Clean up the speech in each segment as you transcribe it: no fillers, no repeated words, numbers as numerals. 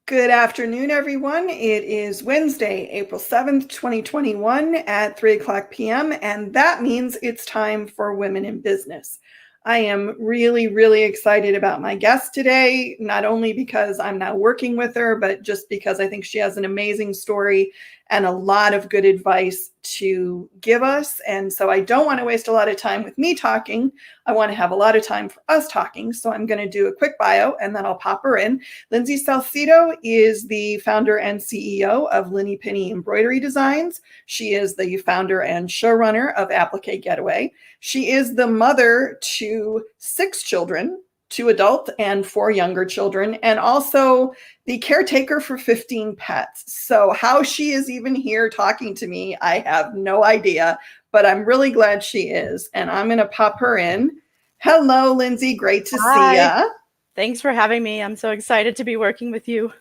Good afternoon, everyone. It is Wednesday, April 7th, 2021 at 3 o'clock p.m. And that means it's time for Women in Business. I am really excited about my guest today, not only because I'm now working with her, but just because I think she has an amazing story and a lot of good advice to give us. And so I don't want to waste a lot of time with me talking. I want to have a lot of time for us talking. So I'm going to do a quick bio and then I'll pop her in. Lyndsie Salcido is the founder and CEO of Lynnie, Pinnie Embroidery Designs. She is the founder and showrunner of Applique Getaway. She is the mother to 6 children, 2 adult and 4 younger children, and also the caretaker for 15 pets. So how she is even here talking to me, I have no idea, but I'm really glad she is. And I'm going to pop her in. Hello, Lyndsie. Great to see you. Thanks for having me. I'm so excited to be working with you.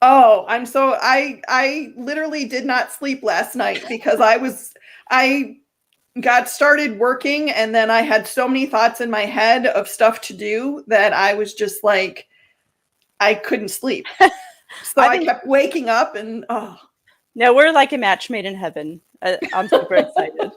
Oh, I literally did not sleep last night because I got started working and then I had so many thoughts in my head of stuff to do that I was just like, I couldn't sleep. So I kept waking up and No, we're like a match made in heaven. I'm super excited.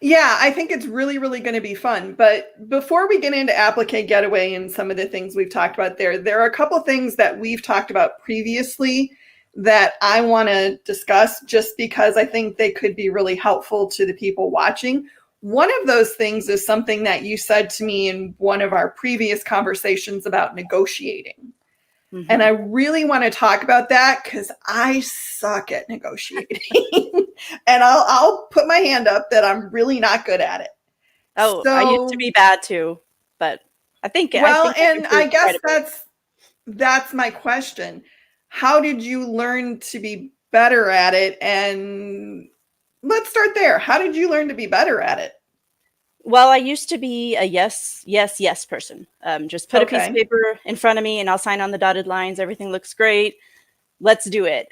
Yeah, I think it's really going to be fun. But before we get into Applique Getaway and some of the things we've talked about there are a couple things that we've talked about previously that I want to discuss just because I think they could be really helpful to the people watching. One of those things is something that you said to me in one of our previous conversations about negotiating. Mm-hmm. And I really want to talk about that because I suck at negotiating. And I'll put my hand up that I'm really not good at it. Oh, so, I used to be bad too, but I think. I guess that's my question. How did you learn to be better at it? And let's start there. How did you learn to be better at it? Well, I used to be a yes person. Just put a piece of paper in front of me and I'll sign on the dotted lines. Everything looks great. Let's do it.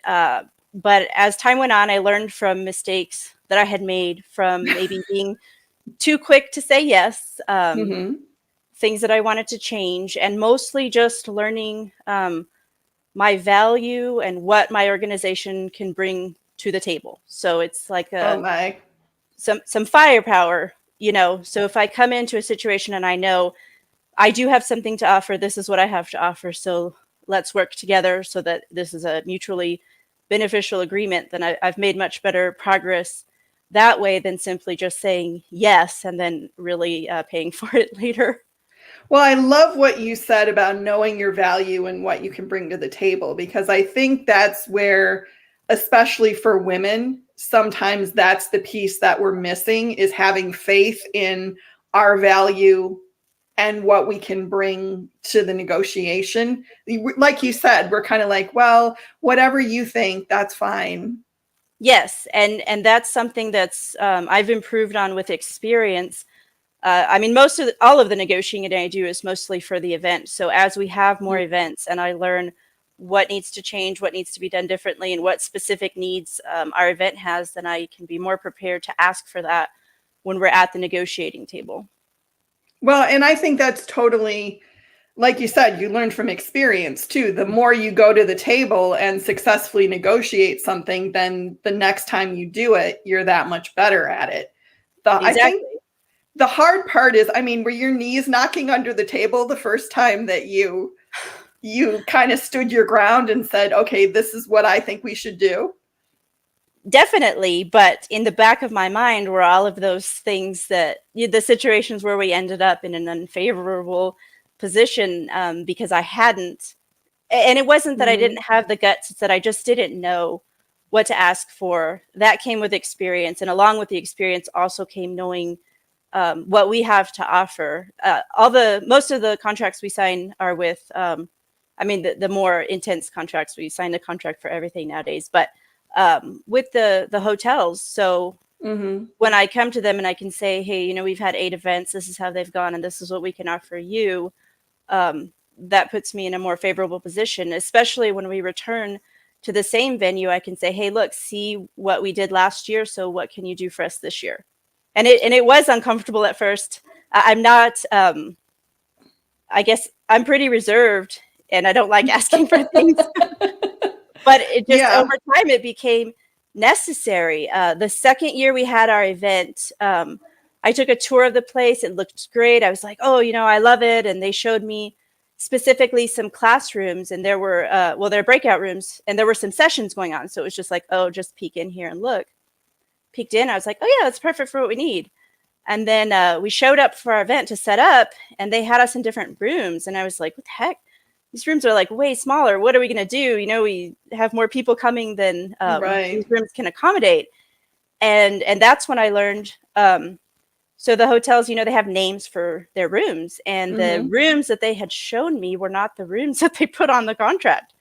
But as time went on, I learned from mistakes that I had made from maybe being too quick to say yes, things that I wanted to change, and mostly just learning my value and what my organization can bring to the table. So it's like some firepower, so if I come into a situation and I know I do have something to offer, this is what I have to offer. So let's work together so that this is a mutually beneficial agreement, then I've made much better progress that way than simply just saying yes and then really paying for it later. Well, I love what you said about knowing your value and what you can bring to the table, because I think that's where, especially for women, sometimes that's the piece that we're missing, is having faith in our value and what we can bring to the negotiation. Like you said, we're kind of like, well, whatever you think, that's fine. Yes, and that's something that's I've improved on with experience. I mean, all of the negotiating I do is mostly for the event. So as we have more events and I learn what needs to change, what needs to be done differently, and what specific needs our event has, then I can be more prepared to ask for that when we're at the negotiating table. Well, and I think that's totally, like you said, you learn from experience too. The more you go to the table and successfully negotiate something, then the next time you do it, you're that much better at it. Exactly. I think the hard part is, I mean, were your knees knocking under the table the first time that you kind of stood your ground and said, okay, this is what I think we should do? Definitely, but in the back of my mind were all of those things that the situations where we ended up in an unfavorable position because I hadn't, and it wasn't that I didn't have the guts, it's that I just didn't know what to ask for. That came with experience, and along with the experience also came knowing what we have to offer. Most of the contracts we sign are with, the more intense contracts, we sign a contract for everything nowadays, but with the hotels. So when I come to them and I can say, hey, we've had 8 events, this is how they've gone, and this is what we can offer you, that puts me in a more favorable position, especially when we return to the same venue. I can say, hey, look, see what we did last year, so what can you do for us this year? And it was uncomfortable at first. I'm not, I guess I'm pretty reserved and I don't like asking for things. But it just Yeah. over time it became necessary. The second year we had our event, I took a tour of the place. It looked great. I was like, oh, I love it. And they showed me specifically some classrooms, and there were there are breakout rooms, and there were some sessions going on. So it was just like, oh, just peek in here and look. Peeked in. I was like, oh yeah, that's perfect for what we need. And then we showed up for our event to set up, and they had us in different rooms. And I was like, what the heck? These rooms are like way smaller. What are we going to do? We have more people coming than Right. these rooms can accommodate. And that's when I learned. So the hotels, they have names for their rooms, and the rooms that they had shown me were not the rooms that they put on the contract.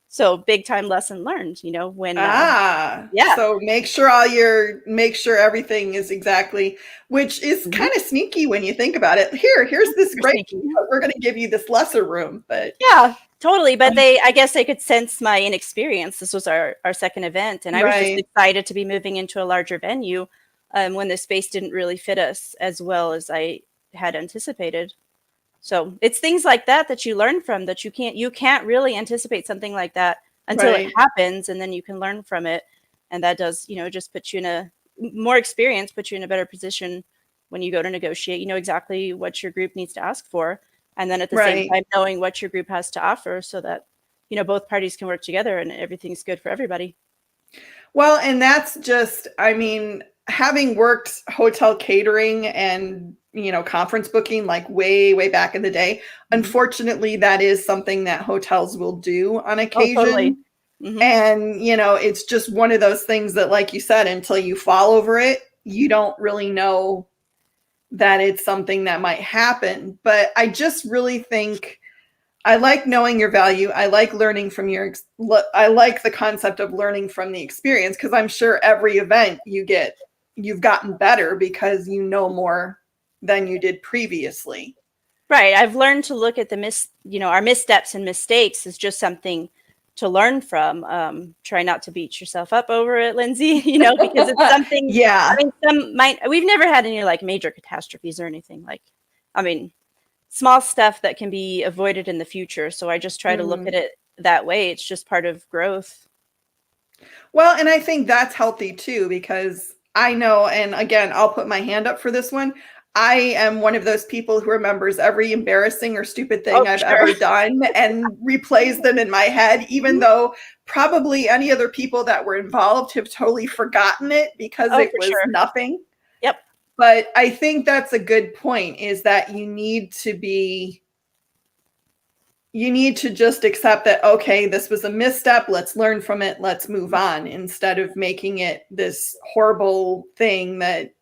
So big time lesson learned, when yeah. So make sure everything is exactly, which is kind of sneaky when you think about it. Here's this great, but we're going to give you this lesser room. But yeah, totally. But I guess they could sense my inexperience. This was our second event, and I was just excited to be moving into a larger venue when the space didn't really fit us as well as I had anticipated. So it's things like that you learn from, that you can't really anticipate something like that until it happens, and then you can learn from it. And that does, just put you in a more experience, put you in a better position when you go to negotiate. You know exactly what your group needs to ask for. And then at the same time, knowing what your group has to offer so that, both parties can work together and everything's good for everybody. Well, and that's just, having worked hotel catering and, conference booking like way, way back in the day, unfortunately, that is something that hotels will do on occasion. Oh, totally. And, it's just one of those things that, like you said, until you fall over it, you don't really know that it's something that might happen. But I just really think I like knowing your value. I like learning from I like the concept of learning from the experience, because I'm sure every event you've gotten better because you know more than you did previously. Right. I've learned to look at our missteps and mistakes as just something to learn from. Try not to beat yourself up over it, Lyndsie, because it's something. Yeah. We've never had any like major catastrophes or anything small stuff that can be avoided in the future. So I just try to look at it that way. It's just part of growth. Well, and I think that's healthy too, because I know, and again, I'll put my hand up for this one. I am one of those people who remembers every embarrassing or stupid thing I've ever done and replays them in my head, even though probably any other people that were involved have totally forgotten it because it was nothing. Yep. But I think that's a good point, is that you need to just accept that, okay, this was a misstep. Let's learn from it. Let's move on, instead of making it this horrible thing that,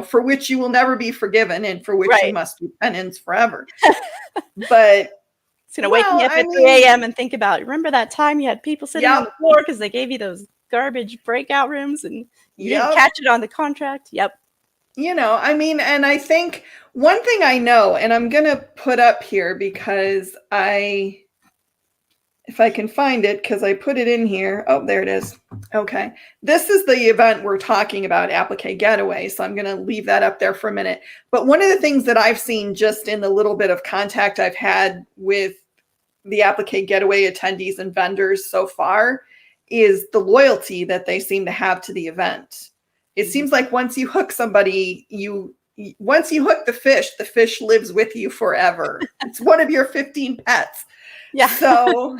for which you will never be forgiven and for which you must do penance forever. But it's going to wake me up at 3 a.m. and think about, remember that time you had people sitting on the floor because they gave you those garbage breakout rooms and you didn't catch it on the contract? Yep. And I think one thing I know, and I'm going to put up here because if I can find it, because I put it in here. Oh, there it is. Okay. This is the event we're talking about, Applique Getaway. So I'm going to leave that up there for a minute. But one of the things that I've seen just in the little bit of contact I've had with the Applique Getaway attendees and vendors so far is the loyalty that they seem to have to the event. It seems like once you hook somebody, once you hook the fish lives with you forever. It's one of your 15 pets. Yeah. So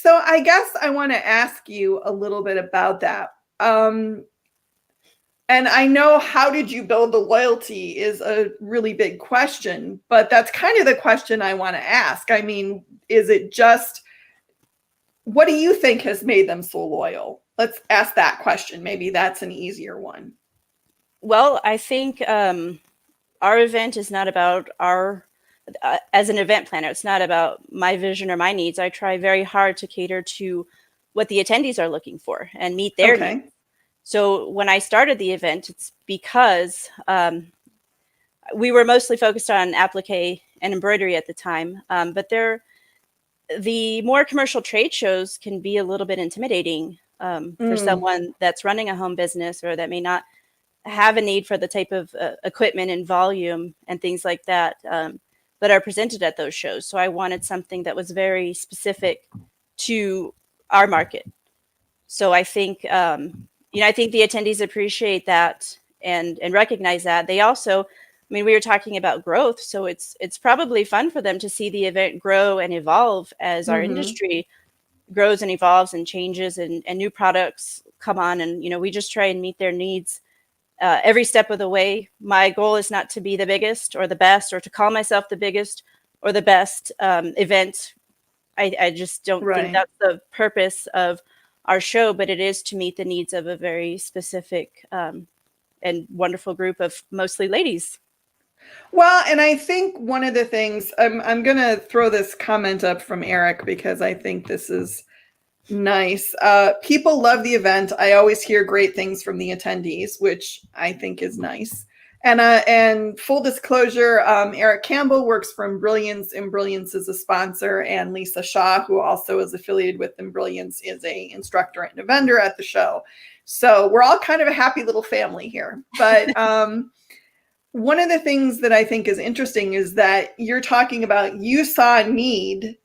I guess I want to ask you a little bit about that. And I know, how did you build the loyalty is a really big question, but that's kind of the question I want to ask. Is it just, what do you think has made them so loyal? Let's ask that question. Maybe that's an easier one. Well, I think our event is not about as an event planner, it's not about my vision or my needs. I try very hard to cater to what the attendees are looking for and meet their needs. So when I started the event, it's because we were mostly focused on applique and embroidery at the time, but the more commercial trade shows can be a little bit intimidating for someone that's running a home business or that may not have a need for the type of equipment and volume and things like that. that are presented at those shows. So I wanted something that was very specific to our market. So I think, I think the attendees appreciate that and recognize that. They also, I mean, we were talking about growth, so it's probably fun for them to see the event grow and evolve as our industry grows and evolves and changes, and new products come on. And, we just try and meet their needs every step of the way. My goal is not to be the biggest or the best, or to call myself the biggest or the best event. I just don't think that's the purpose of our show, but it is to meet the needs of a very specific and wonderful group of mostly ladies. Well, and I think one of the things, I'm going to throw this comment up from Eric because I think this is nice. People love the event. I always hear great things from the attendees, which I think is nice. And full disclosure, Eric Campbell works for Embrilliance. Embrilliance is a sponsor, and Lisa Shaw, who also is affiliated with Embrilliance, is a instructor and a vendor at the show. So we're all kind of a happy little family here. But one of the things that I think is interesting is that you're talking about, you saw a need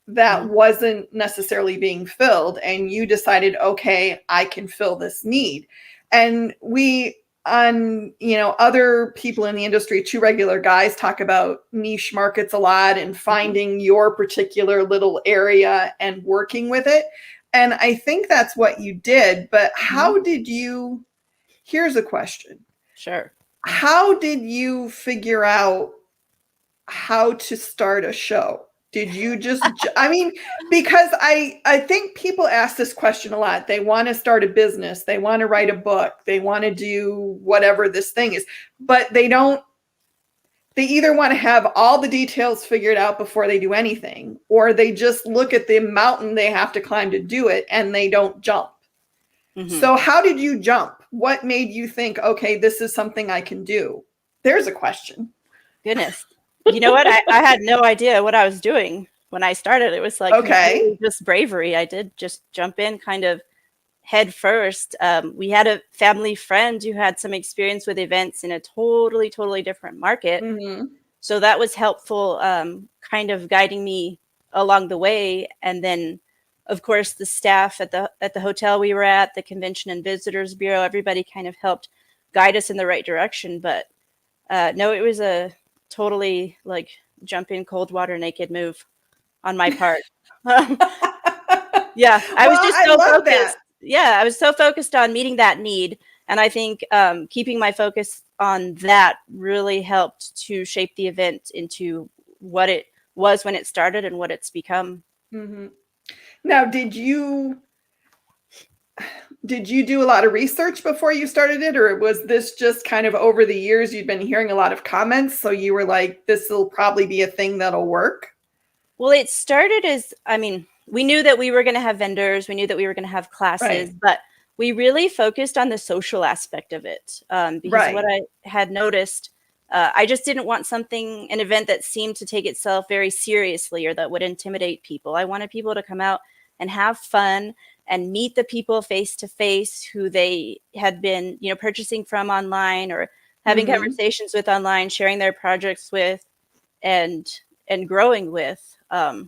that wasn't necessarily being filled, and you decided, okay, I can fill this need. And other people in the industry, Two Regular Guys, talk about niche markets a lot and finding your particular little area and working with it. And I think that's what you did. But how did you, here's a question. Sure. How did you figure out how to start a show? Did you just, I mean, because I think people ask this question a lot. They want to start a business. They want to write a book. They want to do whatever this thing is, but they either want to have all the details figured out before they do anything, or they just look at the mountain they have to climb to do it and they don't jump. So how did you jump? What made you think, okay, this is something I can do? There's a question. Goodness. You know what? I had no idea what I was doing when I started. It was like, okay, just bravery. I did just jump in kind of head first. We had a family friend who had some experience with events in a totally, totally different market. So that was helpful, kind of guiding me along the way. And then, of course, the staff at the hotel we were at, the Convention and Visitors Bureau, everybody kind of helped guide us in the right direction. But no, it was a totally like jump in cold water naked move on my part. Yeah, I was just so focused. Yeah, I was so focused on meeting that need. And I think keeping my focus on that really helped to shape the event into what it was when it started and what it's become. Now, did you do a lot of research before you started it, or was this just kind of over the years you'd been hearing a lot of comments, so you were like, this will probably be a thing that'll work? Well, it started as, we knew that we were going to have vendors, we knew that we were going to have classes, but we really focused on the social aspect of it, because what I had noticed, I just didn't want an event that seemed to take itself very seriously or that would intimidate people. I wanted people to come out and have fun and meet the people face to face who they had been, purchasing from online or having conversations with online, sharing their projects with, and growing with. I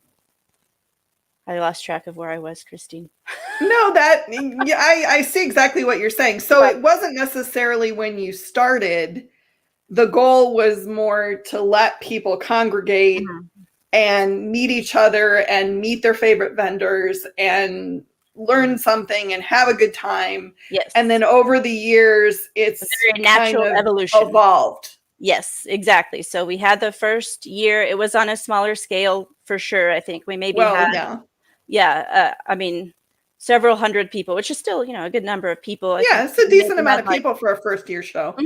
lost track of where I was, Christine. No, I see exactly what you're saying. So it wasn't necessarily when you started, the goal was more to let people congregate and meet each other and meet their favorite vendors and learn something and have a good time. Yes. And then over the years, it's a very natural evolution. Evolved. Yes, exactly. So we had the first year, it was on a smaller scale for sure. I think we maybe had, several hundred people, which is still, a good number of people. It's a decent amount of people for a first year show.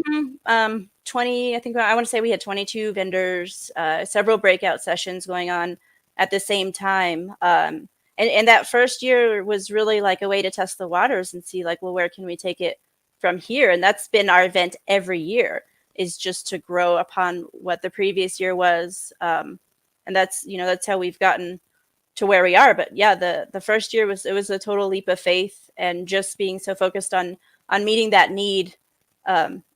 20, I think I want to say we had 22 vendors, several breakout sessions going on at the same time. And that first year was really like a way to test the waters and see like, well, where can we take it from here? And that's been our event every year, is just to grow upon what the previous year was. And that's how we've gotten to where we are. But yeah, the first year was a total leap of faith, and just being so focused on meeting that need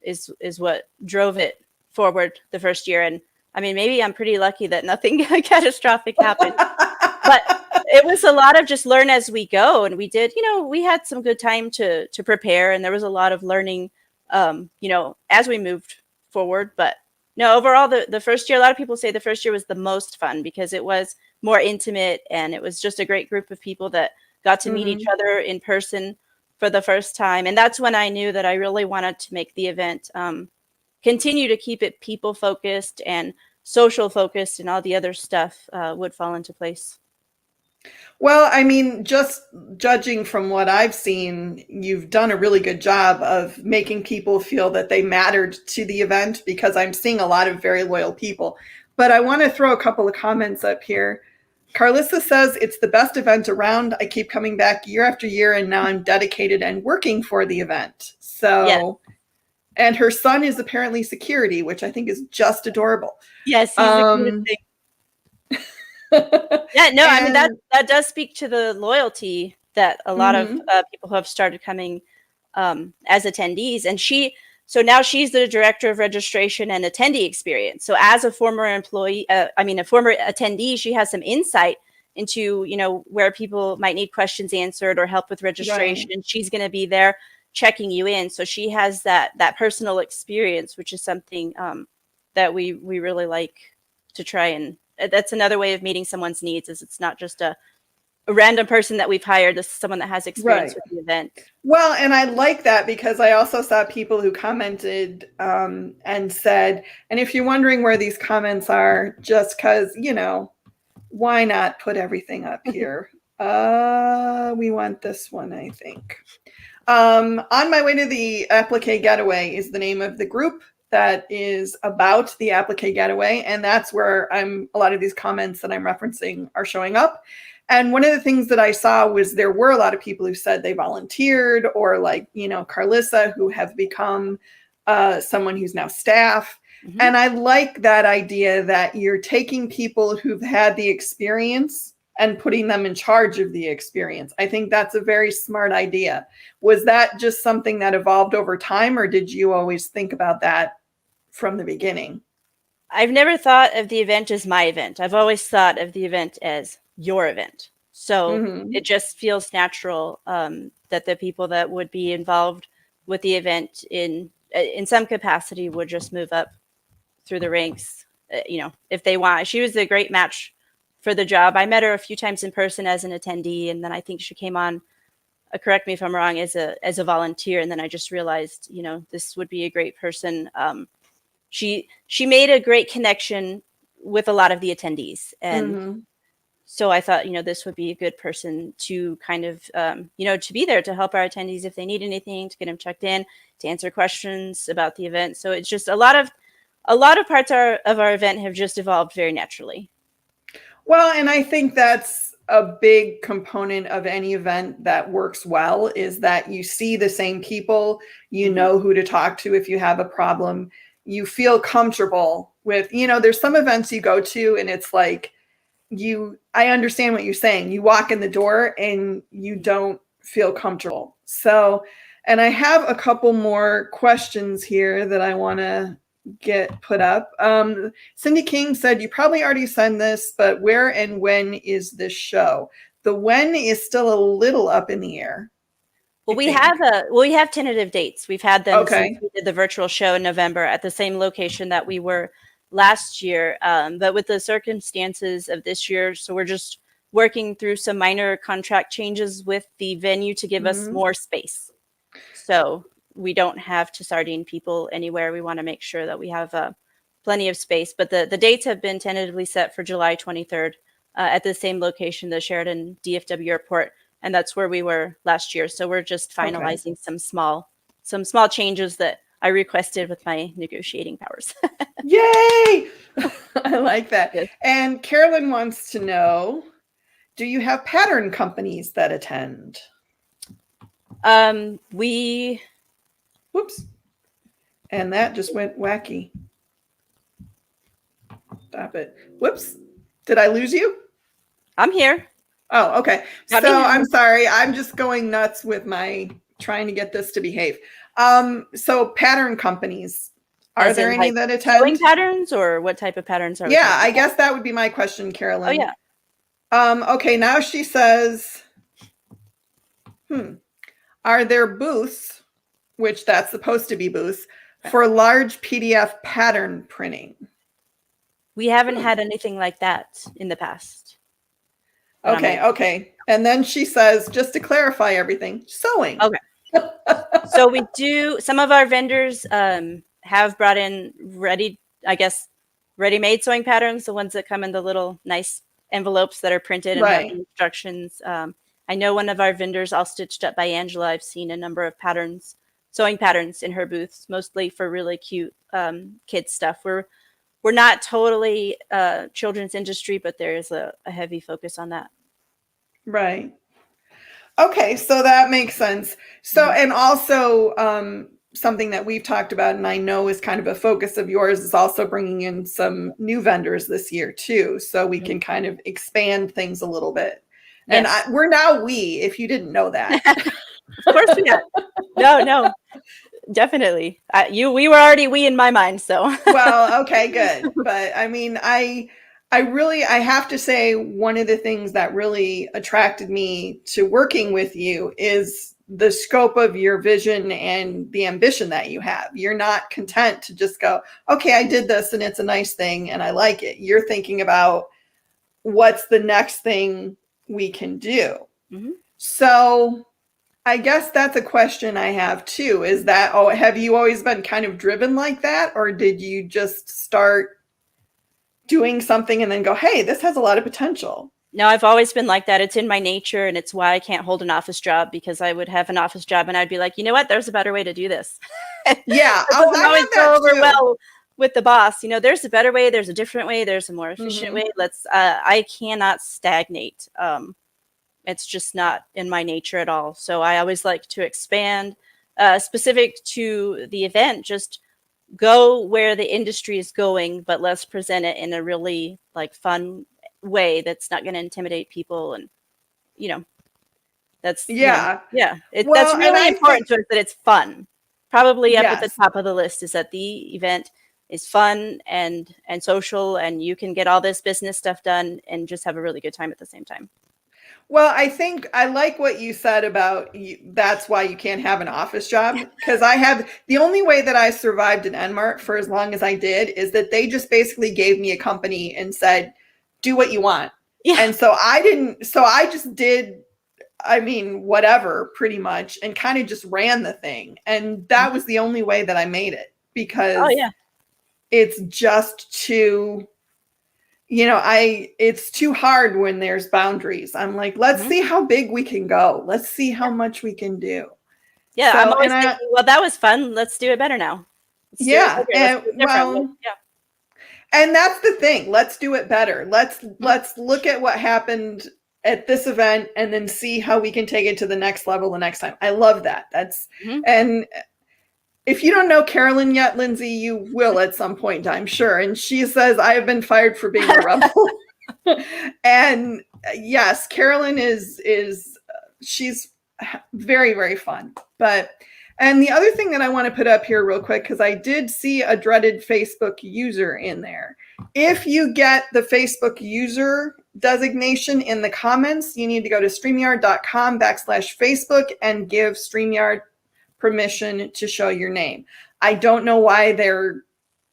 is what drove it forward the first year. And I mean, maybe I'm pretty lucky that nothing catastrophic happened, but it was a lot of just learn as we go. And we did, we had some good time to prepare, and there was a lot of learning, as we moved forward. But no, overall, the first year, a lot of people say the first year was the most fun because it was more intimate, and it was just a great group of people that got to meet each other in person for the first time. And that's when I knew that I really wanted to make the event, continue to keep it people focused and social focused, and all the other stuff would fall into place. Well, I mean, just judging from what I've seen, you've done a really good job of making people feel that they mattered to the event, because I'm seeing a lot of very loyal people. But I want to throw a couple of comments up here. Carlissa says, it's the best event around. I keep coming back year after year, and now I'm dedicated and working for the event. So, yeah. And her son is apparently security, which I think is just adorable. Yes, he's the cutest thing. Yeah, no, I mean, that does speak to the loyalty that a lot of people who have started coming as attendees. And so now she's the director of registration and attendee experience. So as a former employee, a former attendee, she has some insight into, where people might need questions answered or help with registration. Right. She's going to be there checking you in. So she has that personal experience, which is something that we really like to try. And that's another way of meeting someone's needs, is it's not just a random person that we've hired. This is someone that has experience with the event. Well, and I like that, because I also saw people who commented and said, and if you're wondering where these comments are, just because, why not put everything up here? We want this one, I think. On My Way to the Applique Getaway is the name of the group that is about the Applique Getaway. And that's where a lot of these comments that I'm referencing are showing up. And one of the things that I saw was there were a lot of people who said they volunteered, or like, Carlissa, who have become someone who's now staff. And I like that idea that you're taking people who've had the experience and putting them in charge of the experience. I think that's a very smart idea. Was that just something that evolved over time, or did you always think about that from the beginning? I've never thought of the event as my event. I've always thought of the event as your event. So it just feels natural that the people that would be involved with the event in some capacity would just move up through the ranks, if they want. She was a great match for the job. I met her a few times in person as an attendee, and then I think she came on, correct me if I'm wrong, as a volunteer. And then I just realized, this would be a great person. She made a great connection with a lot of the attendees. And so I thought, this would be a good person to kind of, to be there to help our attendees if they need anything, to get them checked in, to answer questions about the event. So it's just a lot of parts of our event have just evolved very naturally. Well, and I think that's a big component of any event that works well, is that you see the same people, know who to talk to if you have a problem, you feel comfortable with, there's some events you go to and it's like, I understand what you're saying. You walk in the door and you don't feel comfortable. So, and I have a couple more questions here that I want to get put up. Cindy King said, you probably already sent this, but where and when is this show? The when is still a little up in the air. Well, we have tentative dates. We've had them since we did the virtual show in November at the same location that we were last year. But with the circumstances of this year, so we're just working through some minor contract changes with the venue to give us more space. So we don't have to sardine people anywhere. We want to make sure that we have plenty of space. But the dates have been tentatively set for July 23rd at the same location, the Sheridan DFW Airport. And that's where we were last year. So we're just finalizing some small changes that I requested with my negotiating powers. Yay! I like that. Yes. And Carolyn wants to know, do you have pattern companies that attend? Whoops. And that just went wacky. Stop it. Whoops. Did I lose you? I'm here. Oh, okay. So I'm sorry. I'm just going nuts with my trying to get this to behave. So pattern companies, Are there any like that sewing attend? patterns, or what type of patterns are we Yeah, talking I about? guess that would be my question, Oh Carolyn. yeah. Okay, now she says, are there booths, which that's supposed to be booths, for large PDF pattern printing? We haven't had anything like that in the past. Okay. And then she says, just to clarify everything, sewing. Okay. So we do, some of our vendors have brought in ready-made sewing patterns, the ones that come in the little nice envelopes that are printed and have the Right. instructions. I know one of our vendors, All Stitched Up by Angela, I've seen a number of patterns, sewing patterns in her booths, mostly for really cute kids stuff. We're not totally children's industry, but there is a heavy focus on that. Right. Okay, so that makes sense. So, and also something that we've talked about, and I know is kind of a focus of yours, is also bringing in some new vendors this year too, so we can kind of expand things a little bit. And Yes. we're now we, if you didn't know that. Of course we are. No, definitely. We were already we in my mind, so. Well, okay, good. But I mean, I have to say one of the things that really attracted me to working with you is the scope of your vision and the ambition that you have. You're not content to just go, okay, I did this and it's a nice thing and I like it. You're thinking about what's the next thing we can do. Mhm. So I guess that's a question I have too, is that, have you always been kind of driven like that? Or did you just start doing something and then go, hey, this has a lot of potential? No, I've always been like that. It's in my nature, and it's why I can't hold an office job, because I would have an office job and I'd be like, you know what? There's a better way to do this. Yeah. It Oh, doesn't I always have go that over too. well with the boss. There's a better way, there's a different way, there's a more efficient Mm-hmm. way. I cannot stagnate. It's just not in my nature at all. So I always like to expand, specific to the event, just go where the industry is going, but let's present it in a really fun way that's not going to intimidate people. And, you know, Yeah. yeah, that's Well, and really I important think, to us, that it's fun. Probably up at the yes. top of the list is that the event is fun and social, and you can get all this business stuff done and just have a really good time at the same time. Well, I think I like what you said about that's why you can't have an office job. Because the only way that I survived an Enmart for as long as I did is that they just basically gave me a company and said, do what you want. Yeah. And so I just did, I mean, whatever, pretty much, and kind of just ran the thing. And that was the only way that I made it, Oh because yeah. it's just too, it's too hard when there's boundaries. I'm like, let's Mhm. see how big we can go. Let's see how much we can do. Yeah, I'm So, always thinking, well, that was fun. Let's do it better now. Let's do it yeah, bigger. Let's and do it different. well, Yeah. and that's the thing. Let's do it better. Mhm. Let's look at what happened at this event and then see how we can take it to the next level the next time. I love that. Mhm. And if you don't know Carolyn yet, Lyndsie, you will at some point, I'm sure. And she says, I have been fired for being a rebel. And yes, Carolyn is she's very, very fun. And the other thing that I want to put up here real quick, because I did see a dreaded Facebook user in there. If you get the Facebook user designation in the comments, you need to go to StreamYard.com/Facebook and give StreamYard permission to show your name. I don't know why they're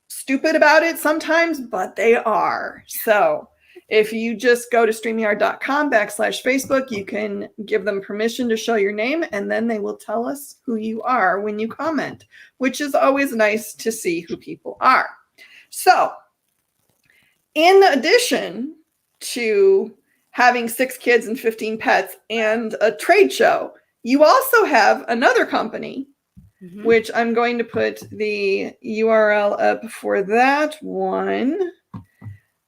stupid about it sometimes, but they are. So if you just go to StreamYard.com/Facebook, you can give them permission to show your name, and then they will tell us who you are when you comment, which is always nice to see who people are. So in addition to having 6 kids and 15 pets and a trade show, you also have another company, which I'm going to put the URL up for that one,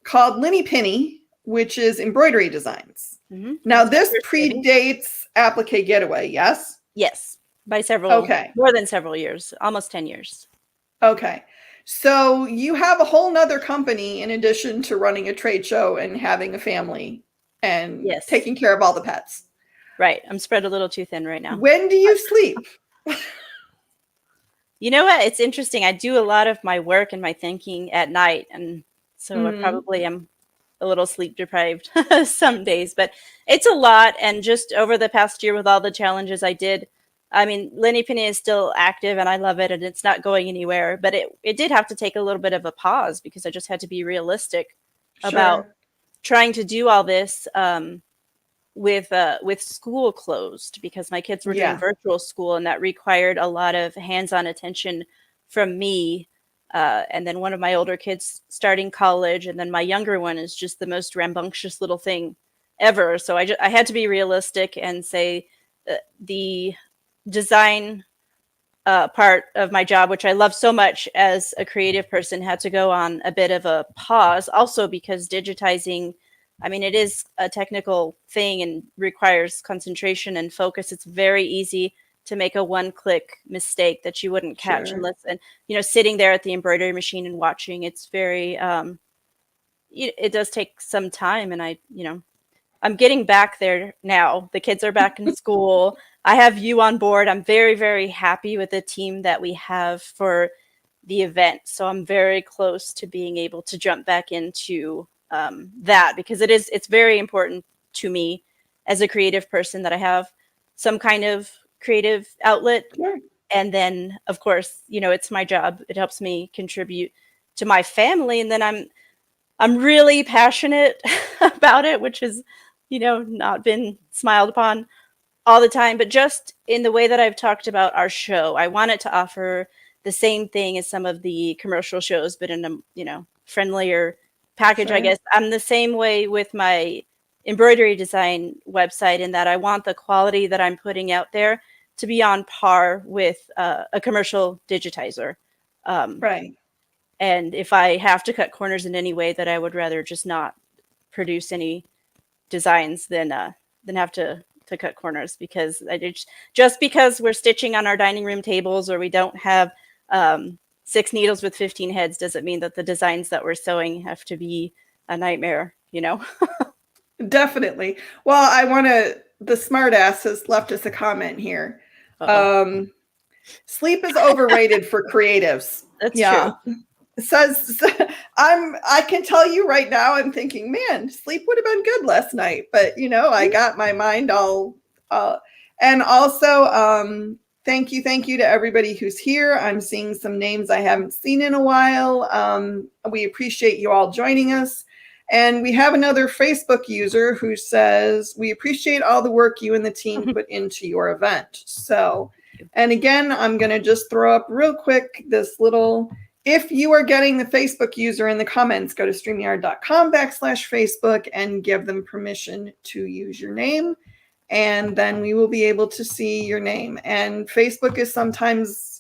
called Pinnie, which is Embroidery Designs. Now, this predates Applique Getaway, yes? Yes, by more than several years, almost 10 years. Okay. So you have a whole nother company in addition to running a trade show and having a family and taking care of all the pets. Right. I'm spread a little too thin right now. When do you sleep? You know what? It's interesting. I do a lot of my work and my thinking at night, and so I Mm, probably am a little sleep deprived some days, but it's a lot. And just over the past year, with all the challenges I did, I mean, Lynnie Pinnie is still active, and I love it, and it's not going anywhere. But it did have to take a little bit of a pause because I just had to be realistic about sure. trying to do all this. With school closed because my kids were doing Yeah, virtual school, and that required a lot of hands-on attention from me. And then one of my older kids starting college, and then my younger one is just the most rambunctious little thing ever. So I had to be realistic and say the design part of my job, which I love so much as a creative person, had to go on a bit of a pause. Also, because digitizing, I mean, it is a technical thing and requires concentration and focus. It's very easy to make a one-click mistake that you wouldn't catch sure. unless, and sitting there at the embroidery machine and watching. It's very, it does take some time, and I'm getting back there now. The kids are back in school. I have you on board. I'm very, very happy with the team that we have for the event. So I'm very close to being able to jump back into that, because it's very important to me as a creative person that I have some kind of creative outlet. Sure. And then, of course, it's my job. It helps me contribute to my family. And then I'm really passionate about it, which has, not been smiled upon all the time. But just in the way that I've talked about our show, I want it to offer the same thing as some of the commercial shows, but in a, friendlier package, I Sure. guess. I'm the same way with my embroidery design website, in that I want the quality that I'm putting out there to be on par with a commercial digitizer. Um, Right. and if I have to cut corners in any way, that I would rather just not produce any designs than have to cut corners, because just because we're stitching on our dining room tables, or we don't have 6 needles with 15 heads, doesn't mean that the designs that we're sewing have to be a nightmare. Definitely. Well, the smartass has left us a comment here. Uh-oh. Um, Sleep is overrated for creatives. That's true. Yeah. Says I can tell you right now, I'm thinking, man, sleep would have been good last night, but I got my mind all and also thank you to everybody who's here. I'm seeing some names I haven't seen in a while. We appreciate you all joining us. And we have another Facebook user who says, we appreciate all the work you and the team put into your event. So, and again, I'm going to just throw up real quick this little, if you are getting the Facebook user in the comments, go to streamyard.com/Facebook and give them permission to use your name. And then we will be able to see your name. And Facebook is sometimes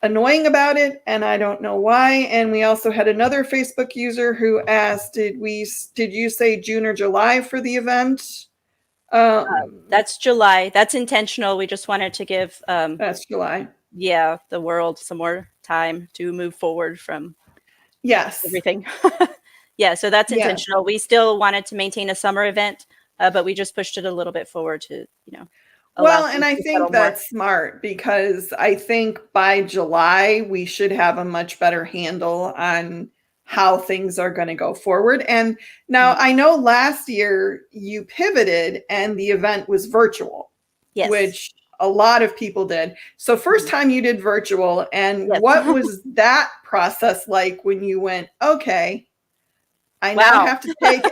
annoying about it, and I don't know why. And we also had another Facebook user who asked, did you say June or July for the event? That's July. That's intentional. We just wanted to give That's July. the world some more time to move forward from Yes. everything. Yeah, so that's Yes. intentional. We still wanted to maintain a summer event, but we just pushed it a little bit forward to, allow Well, and things I to settle think more. that's smart, because I think by July we should have a much better handle on how things are going to go forward. And now I know last year you pivoted and the event was virtual, Yes. which a lot of people did. So first time you did virtual, and Yes. what was that process like when you went, okay, I now Wow. have to take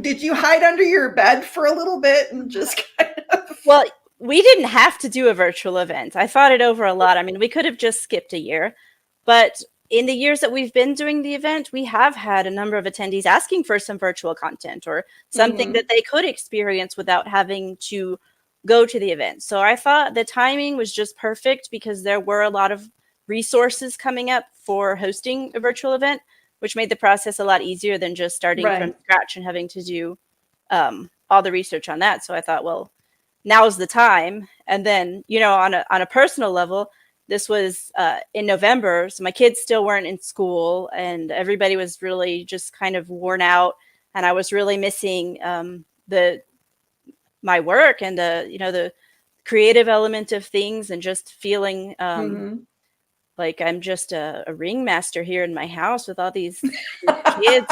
did you hide under your bed for a little bit and just kind of Well, we didn't have to do a virtual event. I thought it over a lot. I mean, we could have just skipped a year, but in the years that we've been doing the event, we have had a number of attendees asking for some virtual content or something that they could experience without having to go to the event. So I thought the timing was just perfect, because there were a lot of resources coming up for hosting a virtual event, which made the process a lot easier than just starting from right. scratch and having to do all the research on that. So I thought, well, now's the time. And then, on a personal level, this was in November, so my kids still weren't in school, and everybody was really just kind of worn out, and I was really missing the my work and the creative element of things, and just feeling Mhm. like I'm just a ringmaster here in my house with all these kids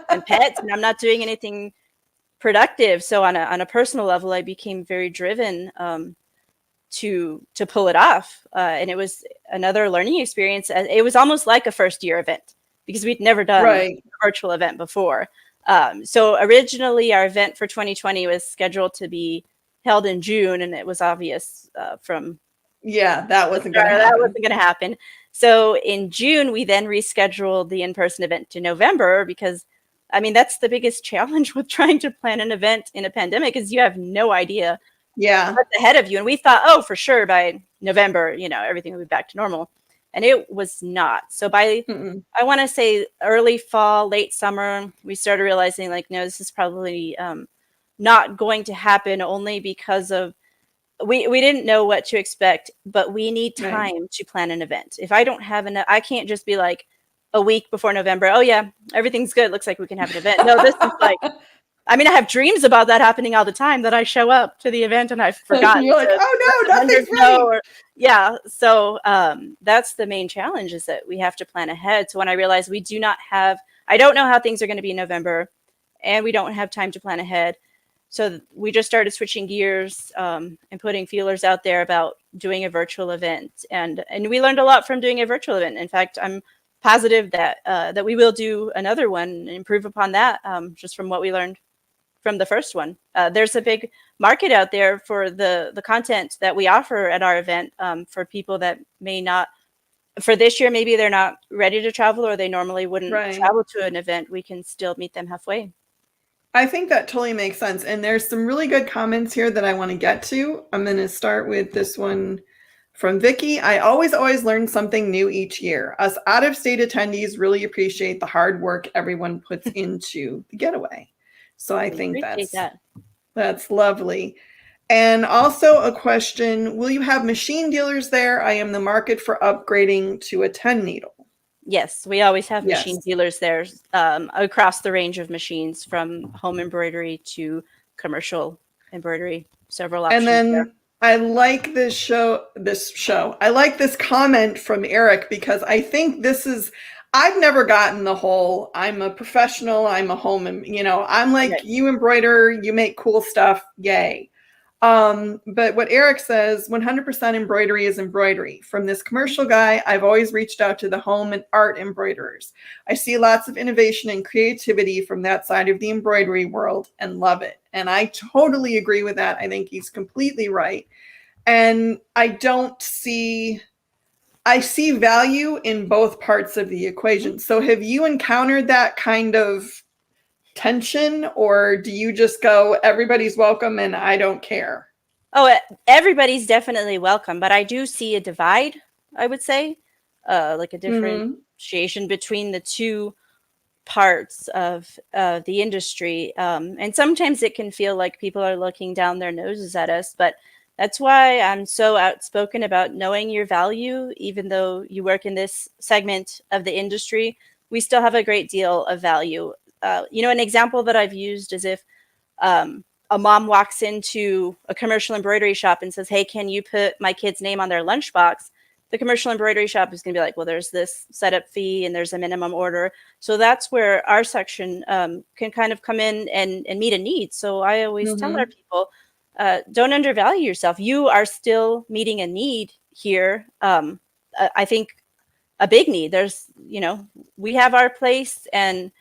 and pets, and I'm not doing anything productive. So on a personal level, I became very driven to pull it off, and it was another learning experience. It was almost like a first year event because we'd never done Right. a virtual event before. So originally, our event for 2020 was scheduled to be held in June, and it was obvious from Yeah, that the wasn't going to start that happen. wasn't going to happen. So in June, we then rescheduled the in-person event to November because, I mean, that's the biggest challenge with trying to plan an event in a pandemic is you have no idea Yeah. what's ahead of you. And we thought, oh, for sure by November, everything will be back to normal. And it was not. So by, Mm-mm. I want to say early fall, late summer, we started realizing like, no, this is probably not going to happen only because of, we didn't know what to expect, but we need Right. time to plan an event. If I don't have enough, I can't just be like a week before November, oh yeah, everything's good. Looks like we can have an event. No, this is like, I mean, I have dreams about that happening all the time that I show up to the event and I've forgotten You're like, to let oh the no, vendors nothing's know. ready. Or, yeah. So that's the main challenge is that we have to plan ahead. So when I realized I don't know how things are going to be in November and we don't have time to plan ahead. So we just started switching gears and putting feelers out there about doing a virtual event. And we learned a lot from doing a virtual event. In fact, I'm positive that that we will do another one and improve upon that just from what we learned from the first one. There's a big market out there for the content that we offer at our event for people that may not, for this year, maybe they're not ready to travel or they normally wouldn't Right. travel to an event. We can still meet them halfway. I think that totally makes sense. And there's some really good comments here that I want to get to. I'm going to start with this one from Vicky. I always learn something new each year. Us out of state attendees really appreciate the hard work everyone puts into the getaway. So I We think appreciate that. that's lovely. And also a question, will you have machine dealers there? I am the market for upgrading to a 10 needle. Yes, we always have machine Yes. dealers there across the range of machines from home embroidery to commercial embroidery, several And options there. then I like I like this comment from Eric because I think I've never gotten the whole, I'm a professional, I'm a home, I'm like, Right. you embroider, you make cool stuff, yay. But what Eric says, 100% embroidery is embroidery. From this commercial guy, I've always reached out to the home and art embroiderers. I see lots of innovation and creativity from that side of the embroidery world and love it. And I totally agree with that. I think he's completely right. And I see value in both parts of the equation. So have you encountered that kind of tension, or do you just go, everybody's welcome and I don't care? Oh, everybody's definitely welcome, but I do see a divide, I would say, like a Mm-hmm. differentiation between the two parts of the industry. And sometimes it can feel like people are looking down their noses at us, but that's why I'm so outspoken about knowing your value. Even though you work in this segment of the industry, we still have a great deal of value. An example that I've used is if a mom walks into a commercial embroidery shop and says, hey, can you put my kid's name on their lunchbox? The commercial embroidery shop is going to be like, well, there's this setup fee and there's a minimum order. So that's where our section can kind of come in and meet a need. So I always tell our Mm-hmm. people, don't undervalue yourself. You are still meeting a need here. I think a big need. We have our place and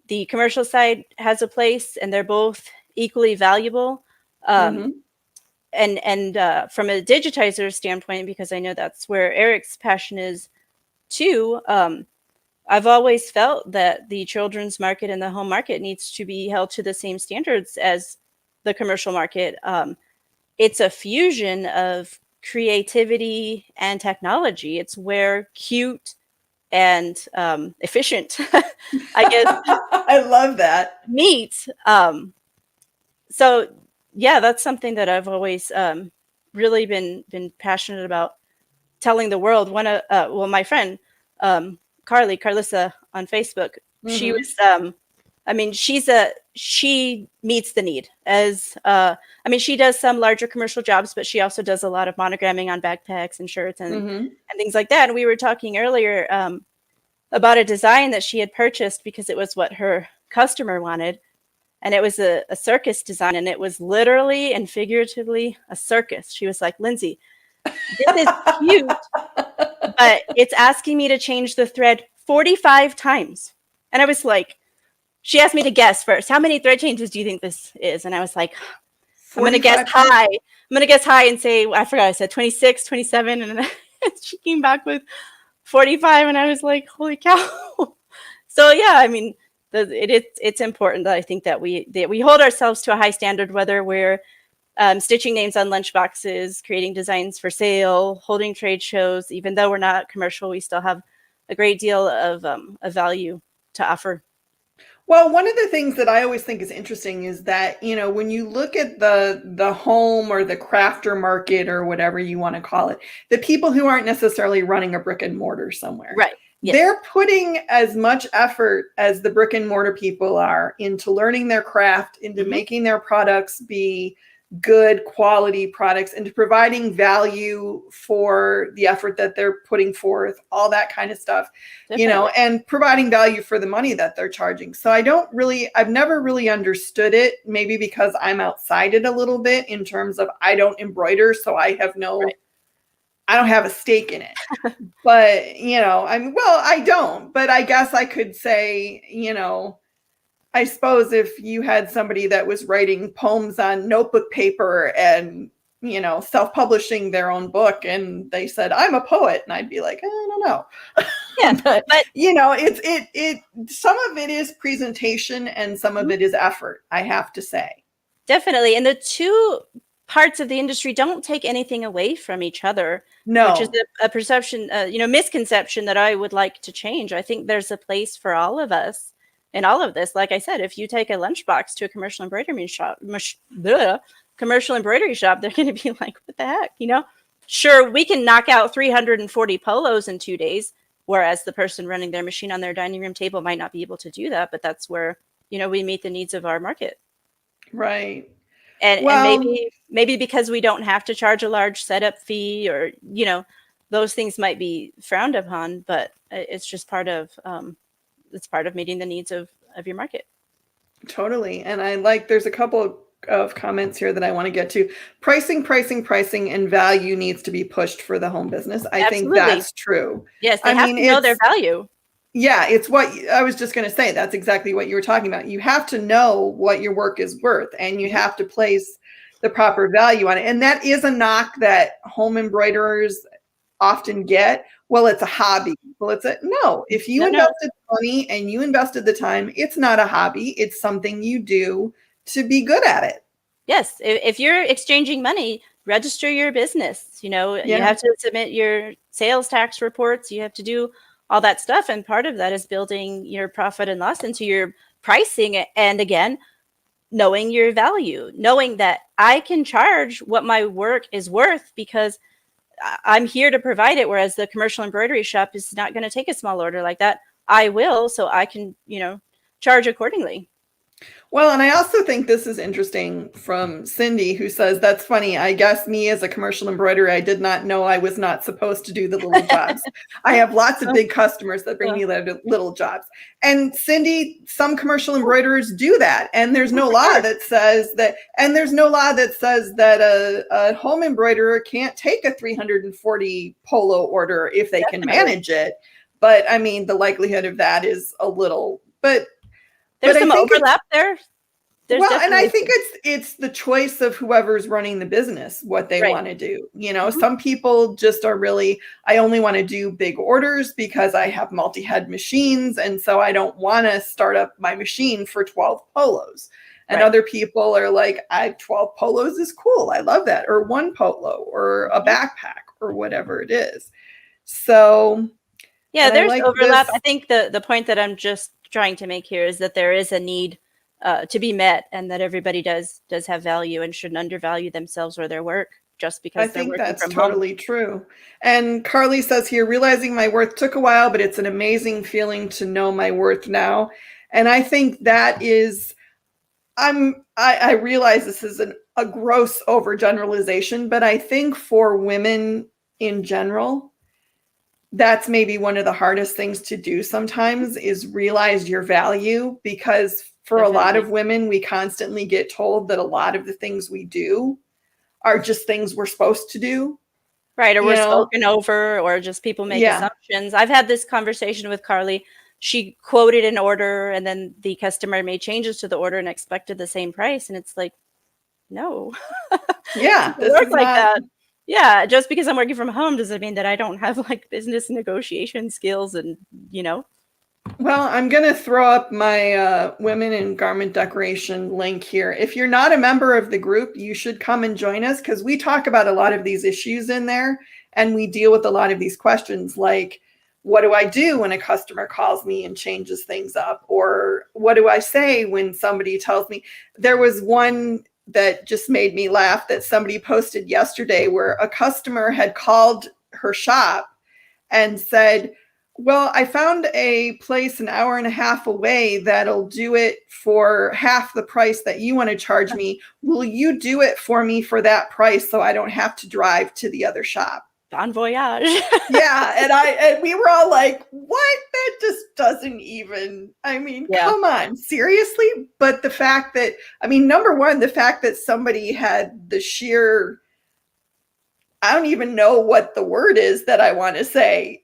the commercial side has a place, and they're both equally valuable. Um, Mm-hmm. and from a digitizer standpoint, because I know that's where Eric's passion is too, I've always felt that the children's market and the home market needs to be held to the same standards as the commercial market. It's a fusion of creativity and technology. It's where cute and efficient, I guess, I love that. meet. So yeah, that's something that I've always really been passionate about telling the world. My friend Carlissa on Facebook, she Mm-hmm. was I mean, she meets the need as, I mean, she does some larger commercial jobs, but she also does a lot of monogramming on backpacks and shirts and things like that. And we were talking earlier about a design that she had purchased because it was what her customer wanted. And it was a circus design, and it was literally and figuratively a circus. She was like, Lyndsie, this is cute, but it's asking me to change the thread 45 times. And I was like, she asked me to guess first. How many thread changes do you think this is? And I was like, I'm going to guess high. I'm going to guess high and say, I forgot, I said 26, 27. And then she came back with 45. And I was like, holy cow. So, yeah, I mean, it's important that I think that we hold ourselves to a high standard, whether we're stitching names on lunchboxes, creating designs for sale, holding trade shows. Even though we're not commercial, we still have a great deal of value to offer. Well, one of the things that I always think is interesting is that, you know, when you look at the home or the crafter market or whatever you want to call it, the people who aren't necessarily running a brick and mortar somewhere, right? Yes. They're putting as much effort as the brick and mortar people are into learning their craft, into making their products be good quality products, into providing value for the effort that they're putting forth, all that kind of stuff. Definitely. You know, and providing value for the money that they're charging. So I've never really understood it, maybe because I'm outside it a little bit in terms of I don't embroider, so I have I don't have a stake in it. But, you know, I don't, but I guess I could say, you know, I suppose if you had somebody that was writing poems on notebook paper and, you know, self-publishing their own book and they said, I'm a poet, and I'd be like, I don't know. Yeah, but you know, it some of it is presentation and some of it is effort, I have to say. Definitely. And the two parts of the industry don't take anything away from each other. No. Which is a perception, you know, misconception that I would like to change. I think there's a place for all of us in all of this. Like I said, if you take a lunchbox to a commercial embroidery shop, they're going to be like, what the heck, you know? Sure, we can knock out 340 polos in 2 days, whereas the person running their machine on their dining room table might not be able to do that. But that's where, you know, we meet the needs of our market. Right. And maybe because we don't have to charge a large setup fee, or, you know, those things might be frowned upon, but it's just part of meeting the needs of your market. Totally. And there's a couple of comments here that I want to get to. Pricing, and value needs to be pushed for the home business. I think that's true. Yes, they have to know their value. Yeah, it's what I was just going to say. That's exactly what you were talking about. You have to know what your work is worth, and you have to place the proper value on it. And that is a knock that home embroiderers often get. Well, it's a hobby. Well, no. If you invested money and you invested the time, it's not a hobby. It's something you do to be good at it. Yes. If you're exchanging money, register your business. You know, you have to submit your sales tax reports. You have to do all that stuff. And part of that is building your profit and loss into your pricing. And again, knowing your value, knowing that I can charge what my work is worth because I'm here to provide it. Whereas the commercial embroidery shop is not going to take a small order like that. I will, so I can, you know, charge accordingly. Well, and I also think this is interesting from Cindy, who says, that's funny. I guess me as a commercial embroiderer, I did not know I was not supposed to do the little jobs. I have lots of big customers that bring me little jobs. And Cindy, some commercial embroiderers do that. And there's no law that says that. And there's no law that says that a home embroiderer can't take a 340 polo order if they can manage it. But I mean, the likelihood of that is a little, but there's some overlap there. And I think it's the choice of whoever's running the business, what they want to do. You know, some people just are really, I only want to do big orders because I have multi-head machines. And so I don't want to start up my machine for 12 polos. And other people are like, 12 polos is cool. I love that. Or one polo or a backpack or whatever it is. So yeah, there's overlap. I think the point that I'm just trying to make here is that there is a need to be met, and that everybody does have value and shouldn't undervalue themselves or their work just because they're working from home. I think that's totally true. And Carly says here, realizing my worth took a while, but it's an amazing feeling to know my worth now. And I think that is, I realize this is a gross overgeneralization, but I think for women in general, that's maybe one of the hardest things to do sometimes, is realize your value, because for a lot of women, we constantly get told that a lot of the things we do are just things we're supposed to do. Right, or we're spoken over, or just people make Yeah. assumptions. I've had this conversation with Carly. She quoted an order, and then the customer made changes to the order and expected the same price. And it's like, no. Yeah, It this doesn't is work like not. that. Yeah, just because I'm working from home doesn't mean that I don't have like business negotiation skills and, you know. Well, I'm going to throw up my Women in Garment Decoration link here. If you're not a member of the group, you should come and join us, because we talk about a lot of these issues in there, and we deal with a lot of these questions like, what do I do when a customer calls me and changes things up? Or what do I say when somebody tells me? There was one that just made me laugh that somebody posted yesterday, where a customer had called her shop and said, well, I found a place an hour and a half away that'll do it for half the price that you want to charge me. Will you do it for me for that price so I don't have to drive to the other shop? Bon voyage. Yeah, and we were all like, what? That just doesn't even, I mean, come on, seriously? But the fact that, I mean, number one, the fact that somebody had the sheer, I don't even know what the word is that I want to say,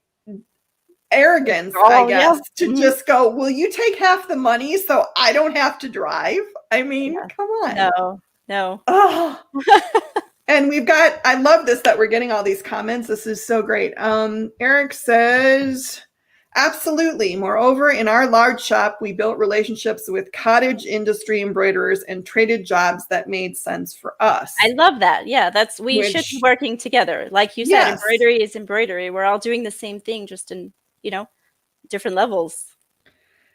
arrogance, I guess, to just go, will you take half the money so I don't have to drive? I mean, come on. No. Oh. And we've got, I love this that we're getting all these comments. This is so great. Eric says, absolutely. Moreover, in our large shop, we built relationships with cottage industry embroiderers and traded jobs that made sense for us. I love that. Yeah, we should be working together. Like you said, embroidery is embroidery. We're all doing the same thing, just in, different levels.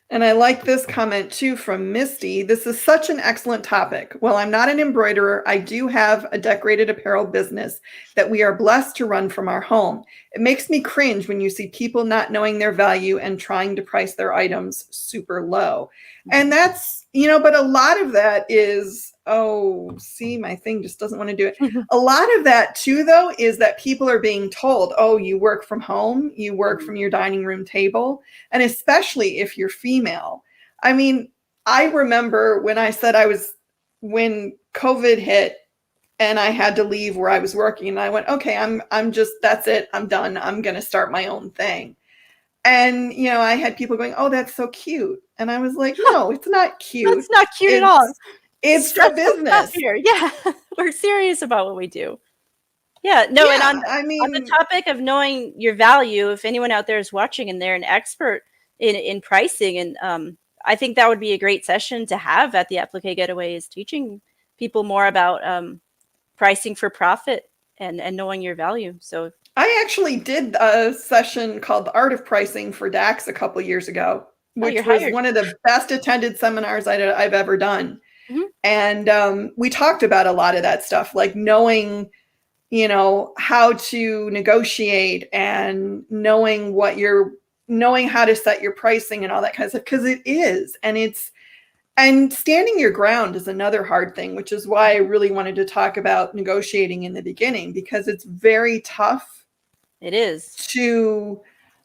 And I like this comment too from Misty. This is such an excellent topic. While I'm not an embroiderer, I do have a decorated apparel business that we are blessed to run from our home. It makes me cringe when you see people not knowing their value and trying to price their items super low. And that's, but a lot of that is, my thing just doesn't want to do it. A lot of that too, though, is that people are being told, you work from home, you work from your dining room table. And especially if you're female. I mean, I remember when I said when COVID hit and I had to leave where I was working, and I went, okay, I'm just, that's it. I'm done. I'm going to start my own thing. And, I had people going, oh, that's so cute. And I was like, no, it's not cute. That's not cute at all. It's a business. Here. Yeah. We're serious about what we do. Yeah. No. Yeah, and on the topic of knowing your value, if anyone out there is watching and they're an expert in pricing, and I think that would be a great session to have at the Applique Getaway, is teaching people more about pricing for profit and knowing your value. So I actually did a session called The Art of Pricing for DAX a couple years ago, which was one of the best attended seminars I've ever done. Mm-hmm. And we talked about a lot of that stuff, like knowing, how to negotiate and knowing how to set your pricing and all that kind of stuff, because it is. And standing your ground is another hard thing, which is why I really wanted to talk about negotiating in the beginning, because it's very tough. It is to,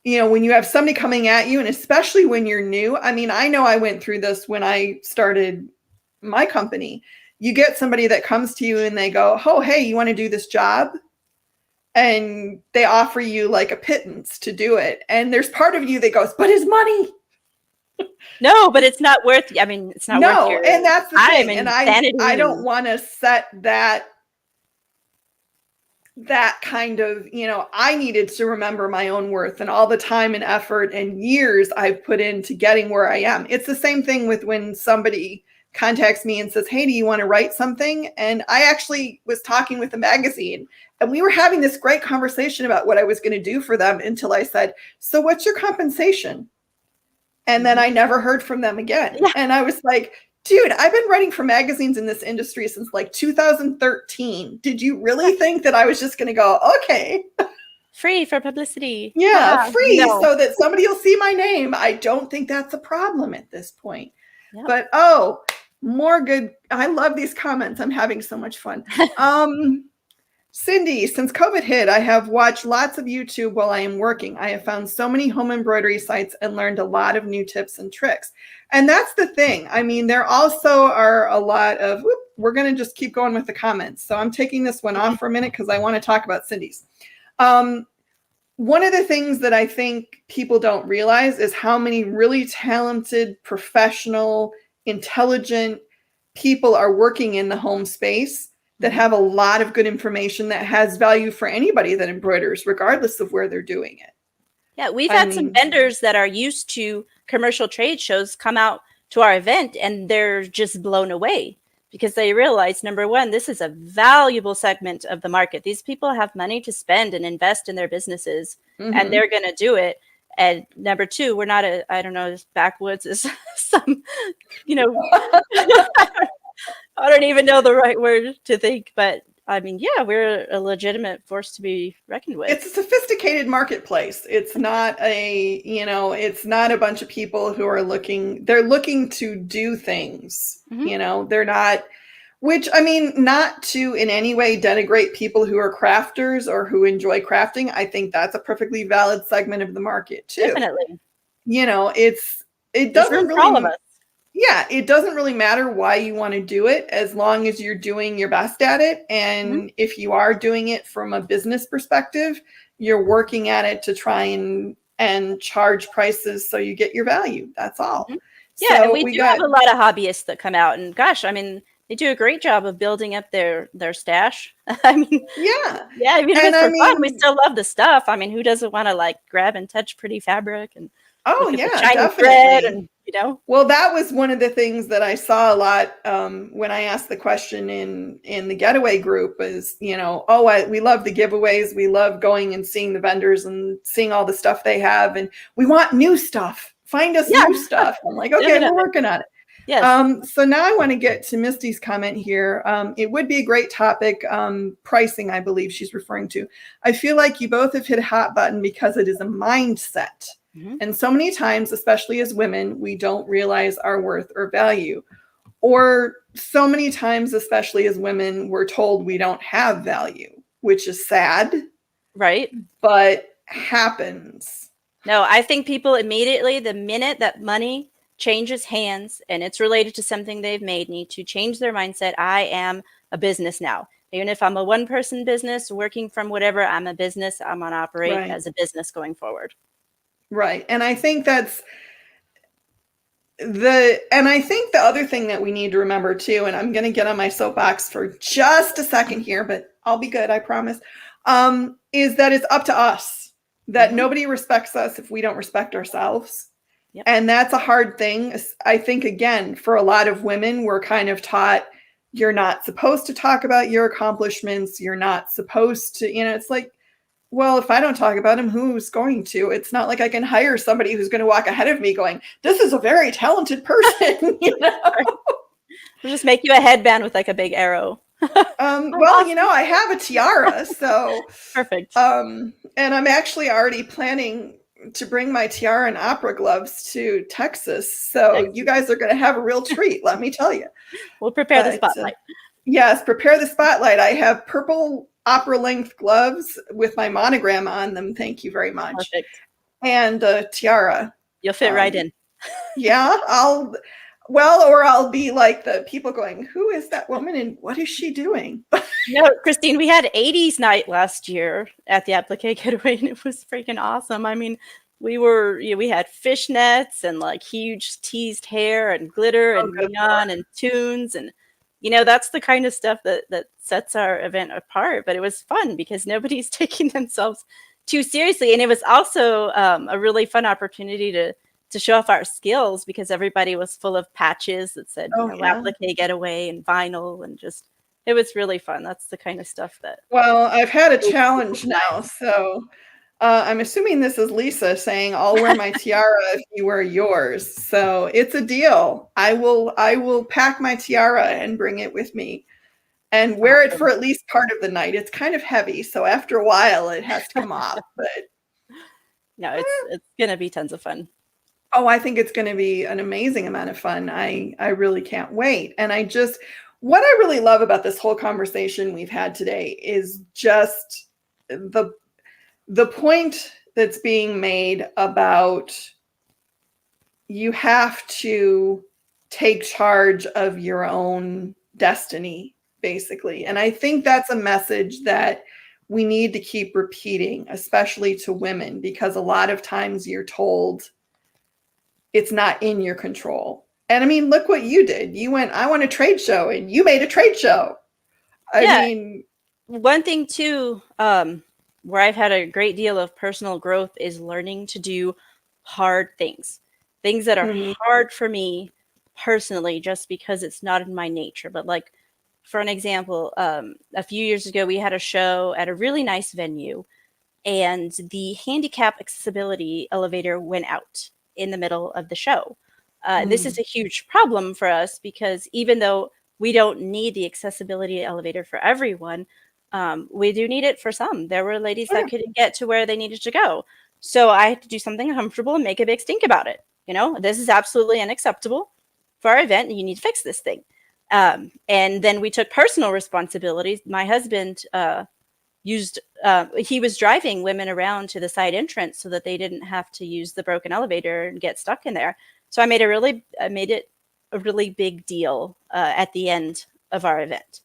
when you have somebody coming at you, and especially when you're new. I mean, I know I went through this when I started my company. You get somebody that comes to you and they go, oh, hey, you want to do this job? And they offer you like a pittance to do it. And there's part of you that goes, but it's money. No, but it's not worth, it's not worth your and that's the time thing. and I don't want to set that kind of, I needed to remember my own worth and all the time and effort and years I've put into getting where I am. It's the same thing with when somebody contacts me and says, hey, do you want to write something? And I actually was talking with a magazine, and we were having this great conversation about what I was going to do for them, until I said, so what's your compensation? And then I never heard from them again. Yeah. And I was like, dude, I've been writing for magazines in this industry since like 2013. Did you really think that I was just going to go, okay? Free for publicity. Yeah, Haha, free no. so that somebody will see my name. I don't think that's a problem at this point. Yep. But more good. I love these comments. I'm having so much fun. Cindy, since COVID hit, I have watched lots of YouTube while I am working. I have found so many home embroidery sites and learned a lot of new tips and tricks. And that's the thing. I mean, there also are a lot of, we're going to just keep going with the comments. So I'm taking this one off for a minute because I want to talk about Cindy's. One of the things that I think people don't realize is how many really talented, professional, intelligent people are working in the home space that have a lot of good information that has value for anybody that embroiders, regardless of where they're doing it. Yeah, we've had some vendors that are used to commercial trade shows come out to our event and they're just blown away because they realize, number one, this is a valuable segment of the market. These people have money to spend and invest in their businesses, and they're going to do it. And number two, we're not I don't know, backwoods is some, I don't even know the right word to think, but I mean, yeah, we're a legitimate force to be reckoned with. It's a sophisticated marketplace. It's not it's not a bunch of people who are they're looking to do things, they're not, which I mean, not to in any way denigrate people who are crafters or who enjoy crafting. I think that's a perfectly valid segment of the market too. Definitely. It doesn't really, all of us. Yeah, it doesn't really matter why you want to do it as long as you're doing your best at it. And if you are doing it from a business perspective, you're working at it to try and charge prices so you get your value. That's all. Yeah, so we have a lot of hobbyists that come out, and gosh, I mean, they do a great job of building up their stash. I mean, yeah. I mean, if it's for fun, we still love the stuff. I mean, who doesn't want to like grab and touch pretty fabric and look at the shiny definitely. Thread and Well, that was one of the things that I saw a lot when I asked the question in the Getaway group is, we love the giveaways. We love going and seeing the vendors and seeing all the stuff they have. And we want new stuff. Find us new stuff. I'm like, okay, we're working on it. Yes. So now I want to get to Misty's comment here. It would be a great topic. Pricing, I believe she's referring to. I feel like you both have hit a hot button because it is a mindset. And so many times, especially as women, we don't realize our worth or value. Or so many times, especially as women, we're told we don't have value, which is sad. Right. But happens. No, I think people immediately, the minute that money changes hands and it's related to something they've made, need to change their mindset. I am a business now. Even if I'm a one-person business working from whatever, I'm a business. I'm going to operate as a business going forward. Right. And I think that's the other thing that we need to remember too, and I'm going to get on my soapbox for just a second here, but I'll be good, I promise, is that it's up to us, that nobody respects us if we don't respect ourselves. Yep. And that's a hard thing. I think, again, for a lot of women, we're kind of taught you're not supposed to talk about your accomplishments. You're not supposed to, it's like, well, if I don't talk about him, who's going to? It's not like I can hire somebody who's going to walk ahead of me going, this is a very talented person, We'll just make you a headband with like a big arrow. I have a tiara, so. Perfect. And I'm actually already planning to bring my tiara and opera gloves to Texas. So you guys are going to have a real treat, let me tell you. We'll prepare the spotlight. Yes, prepare the spotlight. I have purple opera length gloves with my monogram on them. Thank you very much. Perfect. And a tiara. You'll fit right in. Yeah, I'll be like the people going, who is that woman and what is she doing? No, Christine, we had 80s night last year at the Applique Getaway, and it was freaking awesome. I mean, we had fishnets and like huge teased hair and glitter and neon and tunes, and that's the kind of stuff that sets our event apart. But it was fun because nobody's taking themselves too seriously, and it was also a really fun opportunity to show off our skills because everybody was full of patches that said Applique Getaway and vinyl, and just it was really fun. That's the kind of stuff that. Well, I've had a challenge now, so I'm assuming this is Lisa saying, "I'll wear my tiara if you wear yours." So it's a deal. I will pack my tiara and bring it with me. and wear it for at least part of the night. It's kind of heavy, so after a while it has to come off. But no, it's gonna be tons of fun. oh, I think it's going to be an amazing amount of fun. I really can't wait. And what I really love about this whole conversation we've had today is just the point that's being made about you have to take charge of your own destiny, basically. And I think that's a message that we need to keep repeating, especially to women, because a lot of times you're told it's not in your control. And I mean, look what you did. You went, I want a trade show, and you made a trade show. I mean, one thing too, where I've had a great deal of personal growth is learning to do hard things that are hard for me personally, just because it's not in my nature. But like, for an example, a few years ago, we had a show at a really nice venue, and the handicap accessibility elevator went out in the middle of the show. This is a huge problem for us because even though we don't need the accessibility elevator for everyone, we do need it for some. There were ladies that couldn't get to where they needed to go. So I had to do something uncomfortable and make a big stink about it. You know, this is absolutely unacceptable for our event, and you need to fix this thing. And then we took personal responsibilities. My husband he was driving women around to the side entrance so that they didn't have to use the broken elevator and get stuck in there. So I made it a really big deal at the end of our event.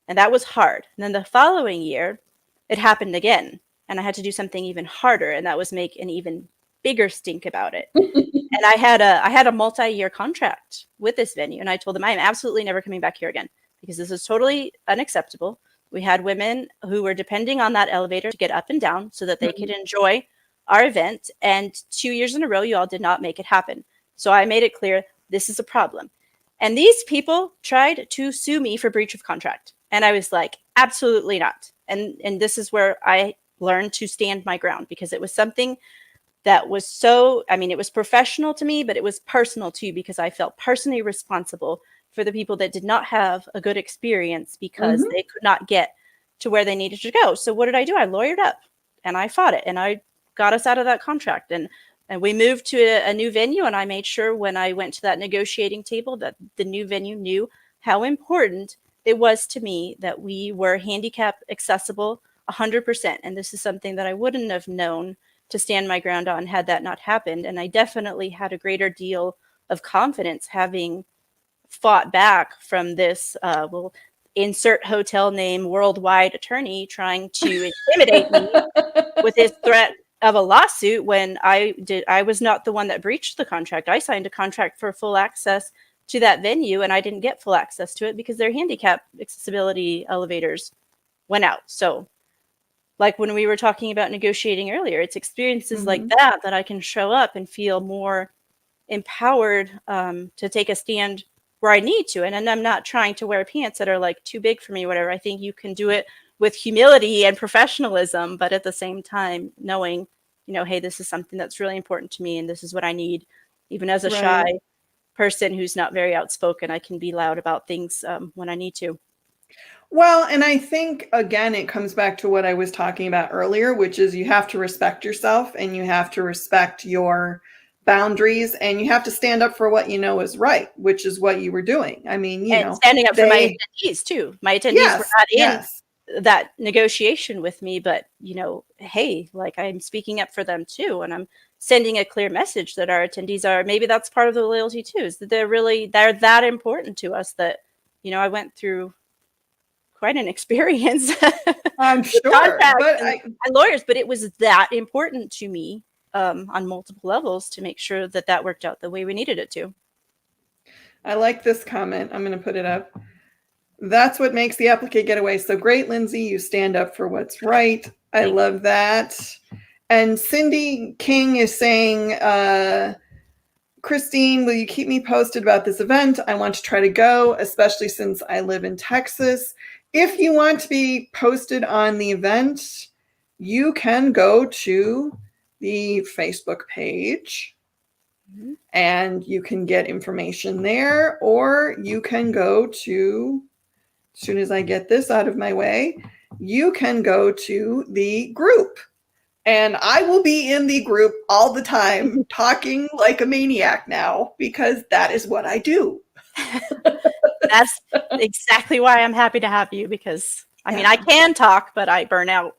And that was hard. And then the following year, it happened again. And I had to do something even harder. And that was make an even bigger stink about it. And I had a multi-year contract with this venue. And I told them, I am absolutely never coming back here again because this is totally unacceptable. We had women who were depending on that elevator to get up and down so that they could enjoy our event. And 2 years in a row, you all did not make it happen. So I made it clear, this is a problem. And these people tried to sue me for breach of contract. And I was like, absolutely not. And this is where I learned to stand my ground, because it was something that was it was professional to me, but it was personal too, because I felt personally responsible for the people that did not have a good experience because they could not get to where they needed to go. So what did I do? I lawyered up and I fought it, and I got us out of that contract. And we moved to a new venue, and I made sure when I went to that negotiating table that the new venue knew how important it was to me that we were handicap accessible 100%. And this is something that I wouldn't have known to stand my ground on had that not happened. And I definitely had a greater deal of confidence having fought back from this, we'll insert hotel name, worldwide attorney trying to intimidate me with his threat of a lawsuit when I was not the one that breached the contract. I signed a contract for full access to that venue, and I didn't get full access to it because their handicap accessibility elevators went out. So like when we were talking about negotiating earlier, it's experiences like that I can show up and feel more empowered to take a stand where I need to. And I'm not trying to wear pants that are like too big for me, whatever. I think you can do it with humility and professionalism, but at the same time, knowing, you know, hey, this is something that's really important to me, and this is what I need. Even as a shy person who's not very outspoken, I can be loud about things when I need to. Well, and I think, again, it comes back to what I was talking about earlier, which is you have to respect yourself and you have to respect your boundaries, and you have to stand up for what you know is right, which is what you were doing. I mean, you know, standing up for my attendees too. My attendees were not in that negotiation with me, but you know, hey, like I'm speaking up for them too, and I'm sending a clear message that our attendees are, maybe that's part of the loyalty too, is that they're that important to us that, you know, I went through quite an experience. I'm sure, but and lawyers, but it was that important to me on multiple levels to make sure that that worked out the way we needed it to. I like this comment. I'm going to put it up. That's what makes the Applique Getaway so great, Lyndsie. You stand up for what's right. I love that. And Cindy King is saying, Christine, will you keep me posted about this event? I want to try to go, especially since I live in Texas. If you want to be posted on the event, you can go to the Facebook page and you can get information there, or you can go to as soon as I get this out of my way, you can go to the group. And I will be in the group all the time, talking like a maniac now, because that is what I do. That's exactly why I'm happy to have you, because I mean, I can talk, but I burn out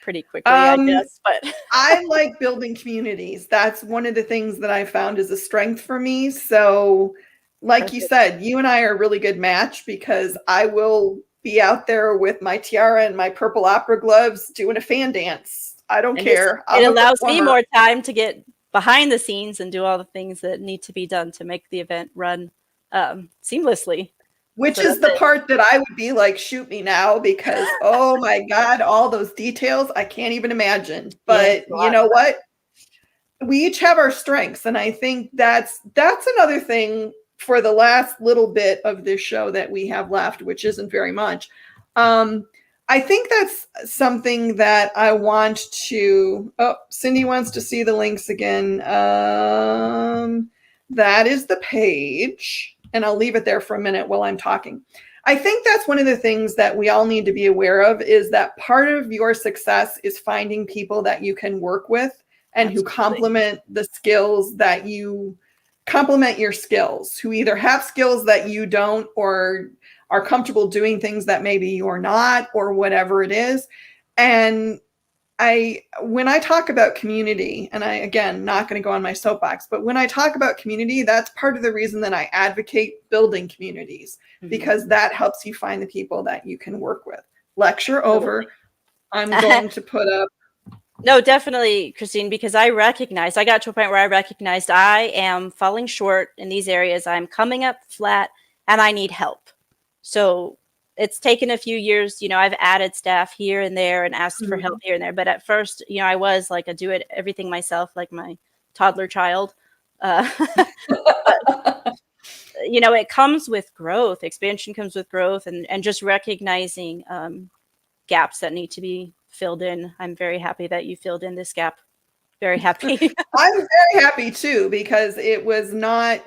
pretty quickly, I guess. But I like building communities. That's one of the things that I found is a strength for me. So, like you said, you and I are a really good match, because I will be out there with my tiara and my purple opera gloves doing a fan dance. I don't care. It allows me more time to get behind the scenes and do all the things that need to be done to make the event run seamlessly. Which is the part that I would be like, shoot me now, because oh my God, all those details, I can't even imagine. But you know what? We each have our strengths. And I think that's another thing for the last little bit of this show that we have left, which isn't very much. I think that's something that I want to, Cindy wants to see the links again. That is the page, and I'll leave it there for a minute while I'm talking. I think that's one of the things that we all need to be aware of, is that part of your success is finding people that you can work with and who complement the skills that you complement your skills, who either have skills that you don't, or are comfortable doing things that maybe you're not, or whatever it is. And when I talk about community, and I, again, not going to go on my soapbox, but when I talk about community, that's part of the reason that I advocate building communities, because that helps you find the people that you can work with. Lecture over. I'm going to put up. No, definitely, Christine, because I got to a point where I recognized I am falling short in these areas. I'm coming up flat and I need help. So it's taken a few years. I've added staff here and there and asked for help here and there. But at first, I was like a everything myself, like my toddler child. But, it comes with growth. Expansion comes with growth, and just recognizing gaps that need to be filled in. I'm very happy that you filled in this gap. Very happy. I'm very happy too, because it was not,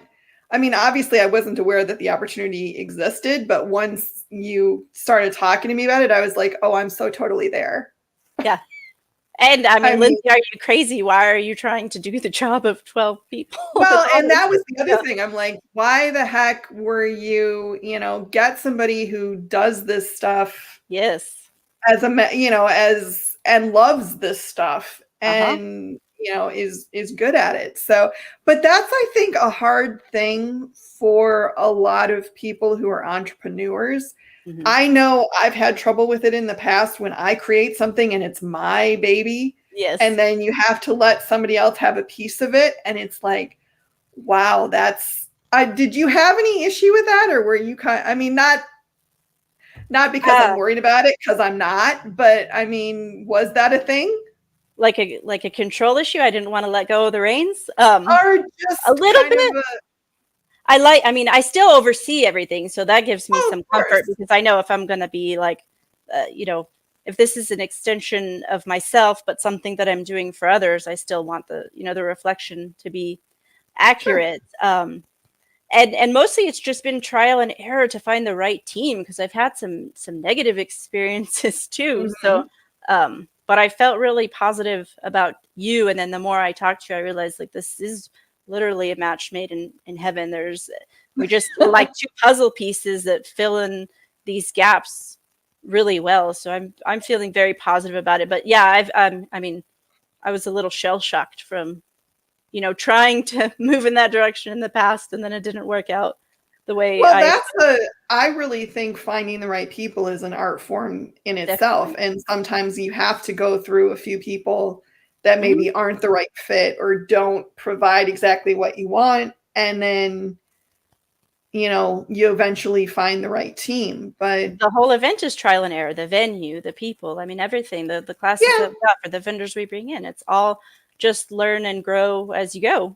obviously I wasn't aware that the opportunity existed, but once you started talking to me about it, I was like, oh, I'm so totally there. Yeah. And Lyndsie, are you crazy? Why are you trying to do the job of 12 people? Well, and that was the other thing. I'm like, why the heck were you, get somebody who does this stuff. Yes. And loves this stuff, and is good at it. So, but that's, I think, a hard thing for a lot of people who are entrepreneurs. I know I've had trouble with it in the past when I create something and it's my baby. Yes. And then you have to let somebody else have a piece of it, and it's like, wow, did you have any issue with that, or were you not because I'm worried about it, because I'm not, but was that a thing? Like a control issue? I didn't want to let go of the reins? Or just a little bit. I still oversee everything, so that gives me some comfort, because I know if I'm going to be like, if this is an extension of myself, but something that I'm doing for others, I still want the reflection to be accurate. Sure. And mostly it's just been trial and error to find the right team, because I've had some negative experiences too. So, but I felt really positive about you. And then the more I talked to you, I realized, like, this is literally a match made in heaven. We're just like two puzzle pieces that fill in these gaps really well. So I'm feeling very positive about it. But yeah, I was a little shell shocked from trying to move in that direction in the past, and then it didn't work out the way. Well, I really think finding the right people is an art form in itself. Definitely. And sometimes you have to go through a few people that maybe aren't the right fit or don't provide exactly what you want. And then, you eventually find the right team. But the whole event is trial and error, the venue, the people, everything, the classes that we offer, the vendors we bring in, it's all just learn and grow as you go.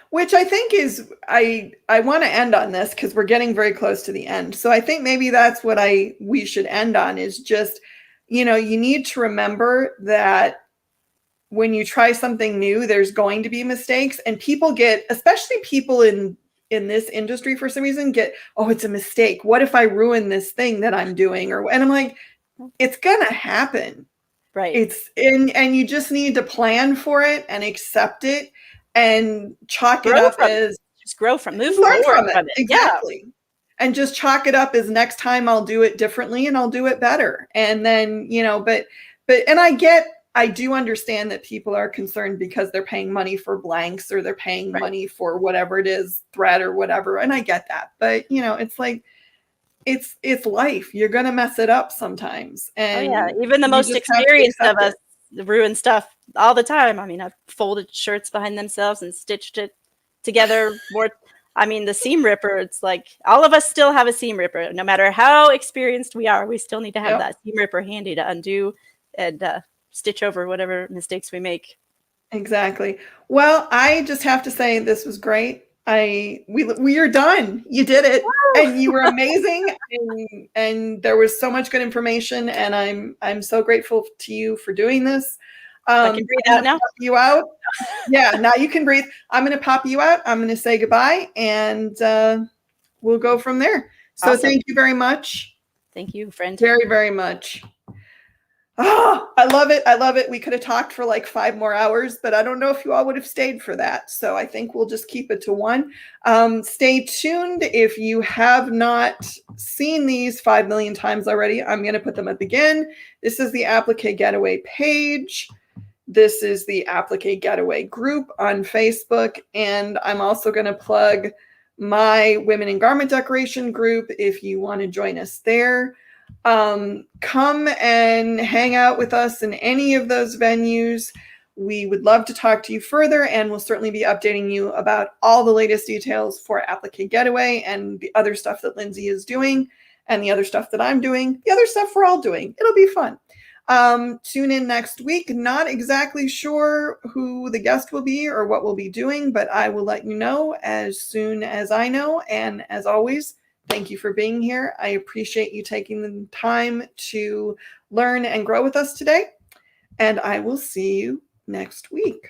Which I think is, I want to end on this, because we're getting very close to the end. So I think maybe that's what we should end on, is just, you need to remember that when you try something new, there's going to be mistakes, and people especially people in in this industry for some reason oh, it's a mistake. What if I ruin this thing that I'm doing? And I'm like, it's gonna happen. Right. And you just need to plan for it and accept it and chalk it up as just grow from, move learn forward from it. Exactly. Yeah. And just chalk it up as next time I'll do it differently and I'll do it better. And then, but and I do understand that people are concerned because they're paying money for blanks or they're paying money for whatever it is, thread or whatever. And I get that. But, it's like, it's life. You're going to mess it up sometimes. And even the most experienced of us ruin stuff all the time. I mean, I've folded shirts behind themselves and stitched it together more. I mean, the seam ripper, it's like all of us still have a seam ripper. No matter how experienced we are, we still need to have that seam ripper handy to undo and stitch over whatever mistakes we make. Exactly. Well, I just have to say this was great. We are done. You did it. Woo! And you were amazing. and there was so much good information, and I'm so grateful to you for doing this. I can breathe out now. You out. Yeah, now you can breathe. I'm going to pop you out. I'm going to say goodbye, and we'll go from there. So awesome. Thank you very much. Thank you, friend. Very, very much. Oh, I love it. I love it. We could have talked for like 5 more hours, but I don't know if you all would have stayed for that. So I think we'll just keep it to 1. Stay tuned. If you have not seen these 5 million times already, I'm going to put them up again. This is the Applique Getaway page. This is the Applique Getaway group on Facebook. And I'm also going to plug my Women in Garment Decoration group if you want to join us there. Come and hang out with us in any of those venues. We would love to talk to you further, and we'll certainly be updating you about all the latest details for Applique Getaway and the other stuff that Lyndsie is doing and the other stuff that I'm doing, the other stuff we're all doing. It'll be fun. Tune in next week. Not exactly sure who the guest will be or what we'll be doing, but I will let you know as soon as I know. And as always, thank you for being here. I appreciate you taking the time to learn and grow with us today. And I will see you next week.